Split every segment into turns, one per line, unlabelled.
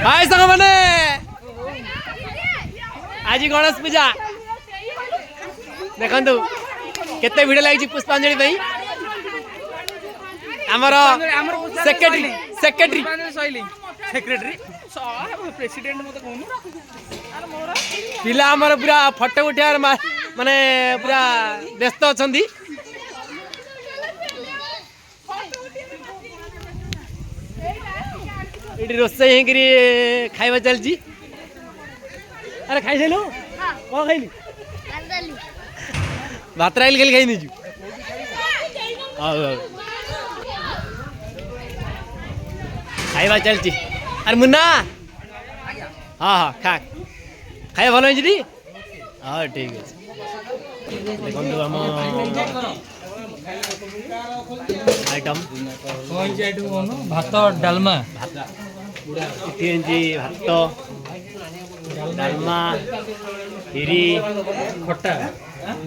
हाय संग माने आज गणेश पूजा देखंतु केते भिड लागी पुष्पांजलि भाई हमर सेक्रेटरी सेक्रेटरी
सेक्रेटरी प्रेसिडेंट मत कहून
पिला हमर पूरा फोटो उठार माने पूरा व्यस्त अछंदी इडी रोसई हेकरी खाइबा चलजी अरे खाइ छैलु को खाइली भात राइल गेल खाइ निजु खाइबा चलची अरे मुन्ना हाँ हाँ खा खाइबा भल होइछि दी हाँ ठीक है देखंतु हम आइटम
भात डालमा
भात डालमा खीरी
खट्टा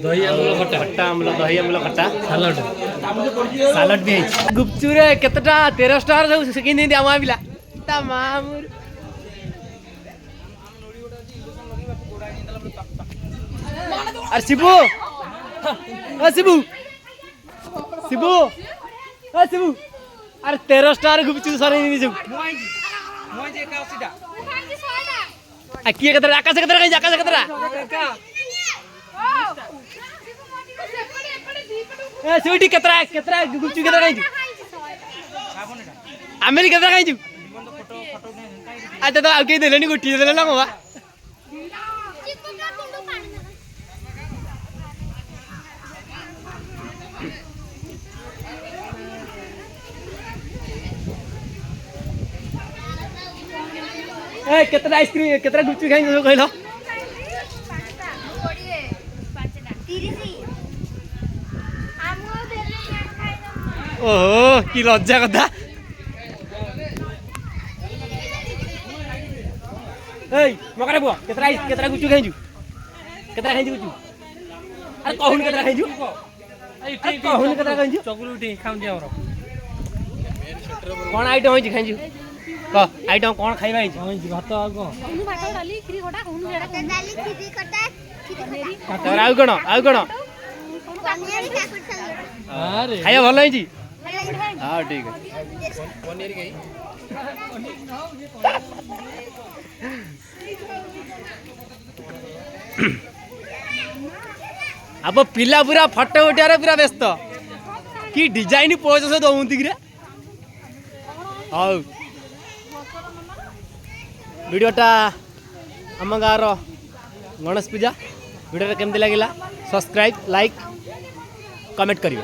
दही आमल खट्टा
खट्टा आमल दही आमल खट्टा
सालाड
सालाड भी है गुपचुरे केतटा 13 स्टार सब सेकिन दे आमा बिला ता मामुर अरे शिबू शिबू शिबू शिबू अरे 13 स्टार गुपचुर सरे नि जब
मोय जे 81 टा
आ किए केतरा आकाश केतरा कहि आकाश केतरा ए सुइटी केतरा केतरा गुपचुर केतरा कहि आमेरी केतरा कहि अच्छा तो आ के देलेनी गुटी देले ना बाबा ए केतरा आइसक्रीम केतरा गुपचुर खाइ जो कहलो ओहो की लज्जा कथा ए मकरे बुआ केतरा गुपचुर खाइजु केतरा खाइजु गुपचुर अरे कहून केतरा खाइजु कहून केतरा खाइजु
चकुल उठी खाउन जे हमरो
कोन आइटम होइछि खाइजु क आइटम कोन खाइबा होइछि
भात आगो
भात डाली खीरी खटा कहून जेडा डाली खीरी खटा खीरी
तोरा आउ कोन
पनीर काकुड़
अरे
खाइबा भल होइछि हां ठीक है
पनीर गई
अब पिला पूरा फोटो उठारे पूरा व्यस्त कि डिजाइन पोज से दउंती रे हाउ वीडियोटा आम गाँव गणेश पूजा वीडियो केमती लगिला सब्सक्राइब लाइक कमेंट करिए।